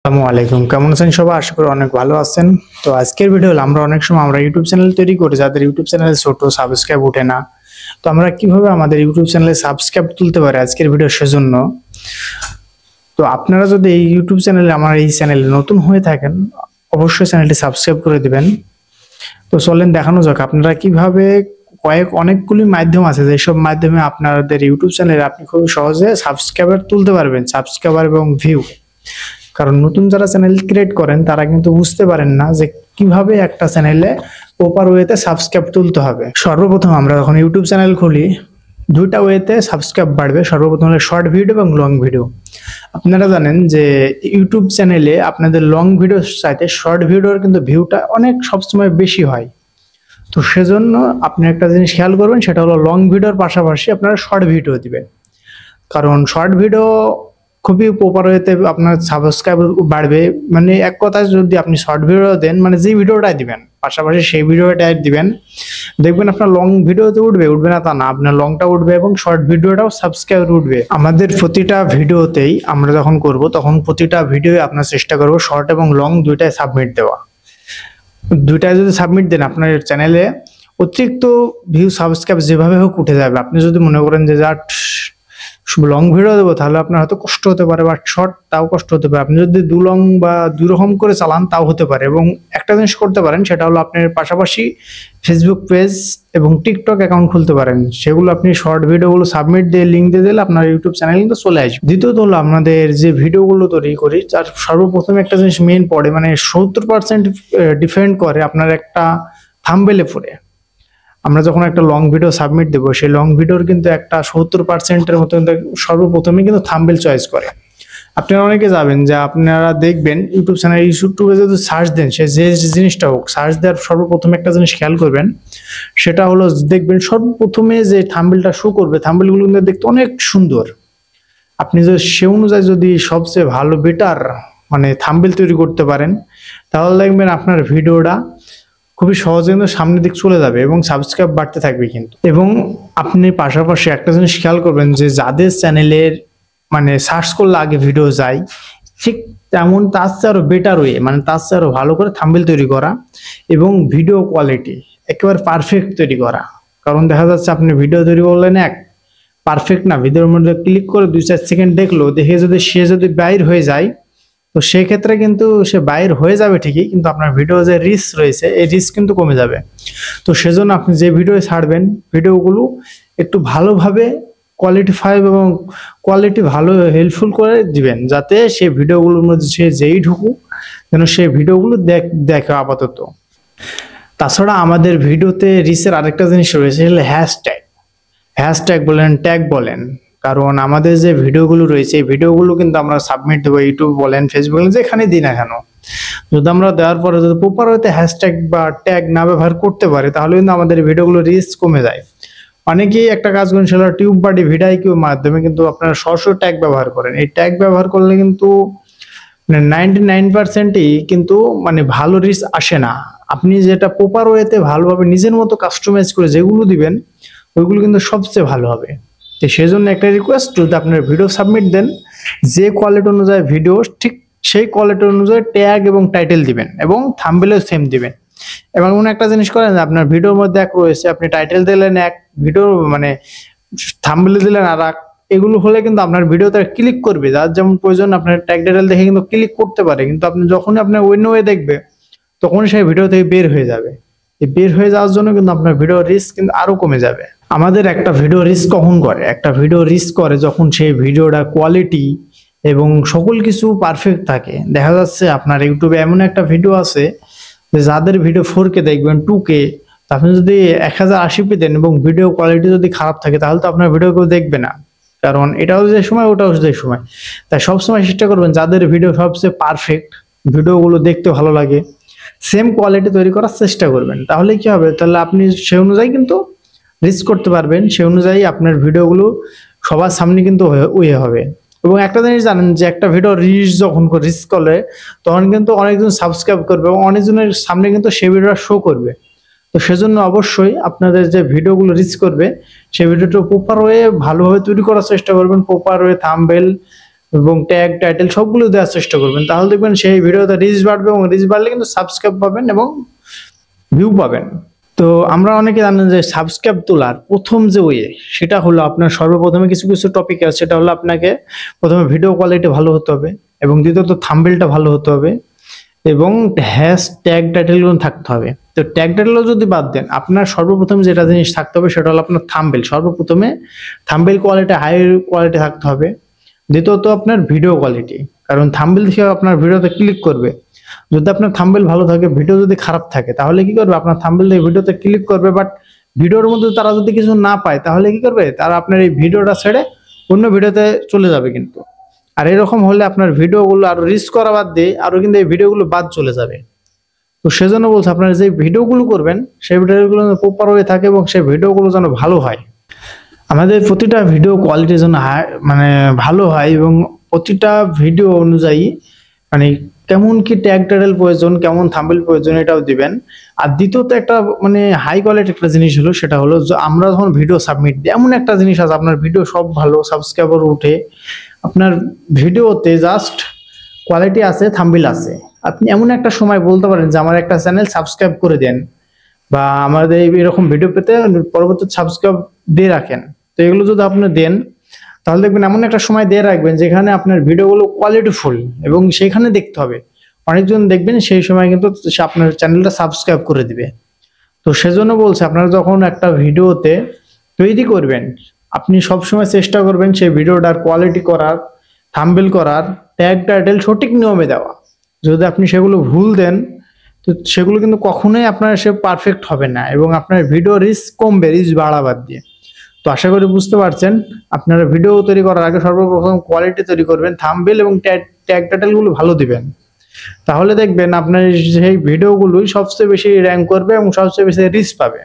আসসালামু আলাইকুম, কেমন আছেন সবাই? আশা করি অনেক ভালো আছেন। তো আজকের ভিডিও হলো আমরা অনেক সময় ইউটিউব চ্যানেল তৈরি করি, যাদের ইউটিউব চ্যানেলে ছোট সাবস্ক্রাইব ওঠে না। তো আমরা কিভাবে আমাদের ইউটিউব চ্যানেলে সাবস্ক্রাইব তুলতে পারি আজকের ভিডিও সেজন্য। তো আপনারা যদি এই ইউটিউব চ্যানেলে আমার এই চ্যানেলে নতুন হয়ে থাকেন, অবশ্যই চ্যানেলটি সাবস্ক্রাইব করে দিবেন। তো চলেন দেখানো যাক আপনারা কিভাবে অনেকগুলি মাধ্যম আছে যেসব মাধ্যমে আপনাদের ইউটিউব চ্যানেলে আপনি খুব সহজে সাবস্ক্রাইবার তুলতে পারবেন, সাবস্ক্রাইবার এবং ভিউ। কারণ নতুন যারা চ্যানেল ক্রিয়েট করেন তারা কিন্তু বুঝতে পারেন না যে কিভাবে একটা চ্যানেলে প্রপার ওয়েতে সাবস্ক্রাইব তুলতে হবে। সর্বপ্রথম আমরা যখন ইউটিউব চ্যানেল খুলি, দুইটা ওয়েতে সাবস্ক্রাইব বাড়বে। সর্বপ্রথম হলো শর্ট ভিডিও এবং লং ভিডিও। আপনারা জানেন যে ইউটিউব চ্যানেলে আপনাদের লং ভিডিওর চাইতে শর্ট ভিডিওর কিন্তু ভিউটা অনেক সবসময় বেশি হয়। তো সেজন্য আপনি একটা জিনিস খেয়াল করবেন, সেটা হলো লং ভিডিওর পাশাপাশি আপনারা শর্ট ভিডিও দিবেন। কারণ শর্ট ভিডিও খুবই প্রপার ওয়েতে আপনার সাবস্ক্রাইব বাড়বে। মানে এক কথায় যদি আপনি শর্ট ভিডিও দেন, মানে যে ভিডিওটাই দিবেন পাশাপাশি সেই ভিডিওটাই দিবেন, দেখবেন আপনার লং ভিডিওতে উঠবে না তা না, আপনার লংটা উঠবে এবং শর্ট ভিডিওটাও সাবস্ক্রাইব উঠবে। আমাদের প্রতিটা ভিডিওতেই আমরা যখন করব তখন প্রতিটা ভিডিও আপনার চেষ্টা করব শর্ট এবং লং দুইটাই সাবমিট দেওয়া। দুইটাই যদি সাবমিট দেন আপনার চ্যানেলে অতিরিক্ত ভিউ সাবস্ক্রাইব যেভাবে হোক উঠে যাবে। আপনি যদি মনে করেন যে লং ভিডিও দেবো তাহলে আপনার হয়তো কষ্ট হতে পারে, বা শর্ট তাও কষ্ট হতে পারে। আপনি যদি দু লং বা দুই রকম করে চালান তাও হতে পারে। এবং একটা জিনিস করতে পারেন, সেটা হলো আপনার পাশাপাশি ফেসবুক পেজ এবং টিকটক অ্যাকাউন্ট খুলতে পারেন। সেগুলো আপনি শর্ট ভিডিওগুলো সাবমিট দিয়ে লিঙ্ক দিয়ে দিলে আপনার ইউটিউব চ্যানেল কিন্তু চলে আসবে। দ্বিতীয়ত হলো আপনাদের যে ভিডিওগুলো তৈরি করি তার সর্বপ্রথম একটা জিনিস মেন পড়ে, মানে 70% ডিপেন্ড করে আপনার একটা থাম্বনেইলে পড়ে। আমরা যখন একটা লং ভিডিও সাবমিট দেবো, সেই লং ভিডিওর কিন্তু একটা 70%-এর মতো সর্বপ্রথমে কিন্তু থাম্বনেইল চয়েস করে। আপনারা অনেকে যাবেন যে আপনারা দেখবেন ইউটিউব চ্যানেল, ইউটিউবে যদি সার্চ দেন, সে যে জিনিসটা হোক, সার্চ দেওয়ার সর্বপ্রথমে একটা জিনিস খেয়াল করবেন, সেটা হলো দেখবেন সর্বপ্রথমে যে থাম্বনেইলটা শো করবে, থাম্বনেইলগুলো কিন্তু দেখতে অনেক সুন্দর। আপনি যদি সে অনুযায়ী যদি সবচেয়ে ভালো বেটার মানে থাম্বনেইল তৈরি করতে পারেন, তাহলে দেখবেন আপনার ভিডিওটা খুবই সহজে কিন্তু সামনের দিক চলে যাবে এবং সাবস্ক্রাইব বাড়তে থাকবে কিন্তু। এবং আপনি পাশাপাশি একটা জিনিস খেয়াল করবেন যে যাদের চ্যানেলের মানে সার্চ করলে আগে ভিডিও যায়, ঠিক তেমন তার চেয়ে আরো বেটার ওয়ে, মানে তার চেয়ে আরো ভালো করে থাম্বনেইল তৈরি করা এবং ভিডিও কোয়ালিটি একেবারে পারফেক্ট তৈরি করা। কারণ দেখা যাচ্ছে আপনি ভিডিও তৈরি করলেন পারফেক্ট না, ভিডিওর মধ্যে ক্লিক করে 2-4 সেকেন্ড দেখলো, দেখে যদি সে বাইর হয়ে যায়, তো সেক্ষেত্রে কিন্তু সে বাইর হয়ে যাবে ঠিকই, কিন্তু আপনার ভিডিও যে রিচ রয়েছে এই রিচ কিন্তু কমে যাবে। তো সেজন্য আপনি যে ভিডিও ছাড়বেন, ভিডিওগুলো একটু ভালোভাবে কোয়ালিটিফাই এবং কোয়ালিটি ভালো হেল্পফুল করে দিবেন, যাতে সেই ভিডিওগুলোর মধ্যে সে যেই ঢুকুক যেন সেই ভিডিওগুলো দেখে আপাতত। তাছাড়া আমাদের ভিডিওতে রিচের আরেকটা জিনিস রয়েছে, সেটা হ্যাশট্যাগ বলেন, ট্যাগ বলেন। কারণ আমাদের যে ভিডিওগুলো রয়েছে এই ভিডিওগুলো কিন্তু আমরা সাবমিট দেবো, ইউটিউব বলেন, ফেসবুক বলেন, যেখানে দিই না কেন, যদি আমরা দেওয়ার পরে যদি প্রপার হইতে হ্যাশট্যাগ বা ট্যাগ না ব্যবহার করতে পারি, তাহলে কিন্তু আমাদের ভিডিওগুলো রিচ কমে যায়। অনেকেই একটা কাজ করেন, সেটা টিউব বা ভিডিওর মাধ্যমে কিন্তু আপনারা সরাসরি ট্যাগ ব্যবহার করেন। এই ট্যাগ ব্যবহার করলে কিন্তু 99%ই কিন্তু মানে ভালো রিচ আসে না। আপনি যেটা প্রপার ওয়েতে ভালোভাবে নিজের মতো কাস্টমাইজ করে যেগুলো দিবেন, ওইগুলো কিন্তু সবচেয়ে ভালো হবে। তো সেজন্য একটা রিকোয়েস্ট, যদি আপনার ভিডিও সাবমিট দেন, যে কোয়ালিটি অনুযায়ী ভিডিও, ঠিক সেই কোয়ালিটি অনুযায়ী ট্যাগ এবং টাইটেল দিবেন এবং থাম্বনেইলও সেম দিবেন। এবং এমন একটা জিনিস করেন, আপনার ভিডিওর মধ্যে এক রয়েছে, আপনি টাইটেল দিলেন এক, ভিডিও মানে থাম্বনেইল দিলেন আর এক, এগুলো হলে কিন্তু আপনার ভিডিওতে ক্লিক করবে, যার যেমন প্রয়োজন আপনার ট্যাগ টাইটেল দেখে কিন্তু ক্লিক করতে পারে, কিন্তু আপনি যখনই আপনার অন্য ওয়ে দেখবে তখন সেই ভিডিও থেকে বের হয়ে যাবে। এই বের হয়ে যাওয়ার জন্য কিন্তু আপনার ভিডিও রিস্ক কিন্তু আরো কমে যাবে। আমাদের একটা ভিডিও রিস্ক কখন করে, একটা ভিডিও রিস্ক করে যখন সেই ভিডিওটা কোয়ালিটি এবং সকল কিছু পারফেক্ট থাকে। দেখা যাচ্ছে আপনার ইউটিউবে এমন একটা ভিডিও আছে যে যাদের ভিডিও 4K দেখবেন, 2K, আপনি যদি 1080p দেন এবং ভিডিও কোয়ালিটি যদি খারাপ থাকে, তাহলে তো আপনার ভিডিও কেউ দেখবে না। কারণ এটাও যে সময় ওটাও যে সময়, তাই সবসময় চেষ্টা করবেন যাদের ভিডিও সবচেয়ে পারফেক্ট, ভিডিওগুলো দেখতে ভালো লাগে, সেম কোয়ালিটি তৈরি করার চেষ্টা করবেন। তাহলে কি হবে, তাহলে আপনি সে অনুযায়ী কিন্তু রিচ করতে পারবেন, সে অনুযায়ী আপনার ভিডিওগুলো সবার সামনে কিন্তু ওয়ে হবে। এবং একটা জিনিস জানেন যে একটা ভিডিও যখন রিচ করলে তখন কিন্তু অনেকজন সাবস্ক্রাইব করবে এবং অনেকজনের সামনে কিন্তু সেই ভিডিওটা শো করবে। তো সেজন্য অবশ্যই আপনাদের যে ভিডিওগুলো রিচ করবে সেই ভিডিওটা প্রপার ওয়ে ভালোভাবে তৈরি করার চেষ্টা করবেন, প্রপার ওয়ে থাম্বনেইল এবং ট্যাগ টাইটেল সবগুলো দেওয়ার চেষ্টা করবেন, তাহলে দেখবেন সেই ভিডিওতে রিচ বাড়বে এবং রিচ বাড়লে কিন্তু সাবস্ক্রাইব পাবেন এবং ভিউ পাবেন। তো আমরা অনেকে জানেন যে সাবস্ক্রাইব তোলার প্রথম যে ওয়ে সেটা হলো আপনার সর্বপ্রথমে কিছু কিছু টপিক আছে, সেটা হলো আপনাকে প্রথমে ভিডিও কোয়ালিটি ভালো হতে হবে এবং দ্বিতীয়ত থাম্বনেলটা ভালো হতে হবে এবং হ্যাশ ট্যাগ টাইটেলগুলো থাকতে হবে। তো ট্যাগ টাইটেলও যদি বাদ দেন, আপনার সর্বপ্রথম যেটা জিনিস থাকতে হবে সেটা হলো আপনার থাম্বনেল। সর্বপ্রথমে থাম্বনেল কোয়ালিটি হাই কোয়ালিটি থাকতে হবে। দ্বিতীয়ত আপনার ভিডিও কোয়ালিটি, কারণ থাম্বনেল দেখে আপনার ভিডিওতে ক্লিক করবে। যদি আপনার থাম্বনেল ভালো থাকে, ভিডিও যদি খারাপ থাকে, তাহলে কি করবে? আপনার থাম্বনেল দেখে ভিডিওতে ক্লিক করবে, বাট ভিডিওর মধ্যে তারা যদি কিছু না পায়, তাহলে কি করবে? তারা আপনার এই ভিডিওটা ছেড়ে অন্য ভিডিওতে চলে যাবে কিন্তু। আর এরকম হলে আপনার ভিডিওগুলো আরো রিচ করা বাদ দিয়ে আরো কিন্তু এই ভিডিওগুলো বাদ চলে যাবে। তো সেজন্য বলছে আপনারা যে ভিডিওগুলো করবেন সেই ভিডিওগুলো যেন প্রপার হয়ে থাকে এবং সেই ভিডিওগুলো যেন ভালো হয়। আমাদের প্রতিটা ভিডিও কোয়ালিটি যেন মানে ভালো হয় এবং প্রতিটা ভিডিও অনুযায়ী মানে কেমন কি ট্যাগ টাইটেল প্রয়োজন, কেমন থাম্বনেল প্রয়োজন, এটাও দিবেন। আর দ্বিতীয়ত একটা মানে হাই কোয়ালিটি একটা জিনিস হলো, সেটা হলো যে আমরা যখন ভিডিও সাবমিট দিই, এমন একটা জিনিস আছে আপনার ভিডিও সব ভালো, সাবস্ক্রাইবার উঠে, আপনার ভিডিওতে জাস্ট কোয়ালিটি আছে, থাম্বনেল আছে, আপনি এমন একটা সময় বলতে পারেন যে আমার একটা চ্যানেল সাবস্ক্রাইব করে দেন বা আমাদের এরকম ভিডিও পেতে পরবর্তী সাবস্ক্রাইব দিয়ে রাখেন। তো এগুলো যদি আপনি দেন, তাহলে দেখবেন এমন একটা সময় দিয়ে রাখবেন যেখানে আপনার ভিডিওগুলো কোয়ালিটিফুল এবং সেখানে দেখতে হবে অনেকজন, দেখবেন সেই সময় কিন্তু আপনার চ্যানেলটা সাবস্ক্রাইব করে দিবে। তো সেজন্য বলছে আপনারা যখন একটা ভিডিওতে তৈরি করবেন, আপনি সবসময় চেষ্টা করবেন সেই ভিডিওটার কোয়ালিটি করার, থাম্বনেল করার, ট্যাগ টাইটেল সঠিক নিয়মে দেওয়া। যদি আপনি সেগুলো ভুল দেন, তো সেগুলো কিন্তু কখনোই আপনার সে পারফেক্ট হবে না এবং আপনার ভিডিও রিচ কমবে, রিচ বাড়াবার দিয়ে। তো আশা করি বুঝতে পারছেন। আপনারা ভিডিও তৈরি করার আগে সর্বপ্রথম কোয়ালিটি তৈরি করবেন, থাম্বনেল এবং ট্যাগ টাইটেলগুলো ভালো দিবেন, তাহলে দেখবেন আপনার সেই ভিডিওগুলোই সবচেয়ে বেশি র্যাঙ্ক করবে এবং সবচেয়ে বেশি রিচ পাবে।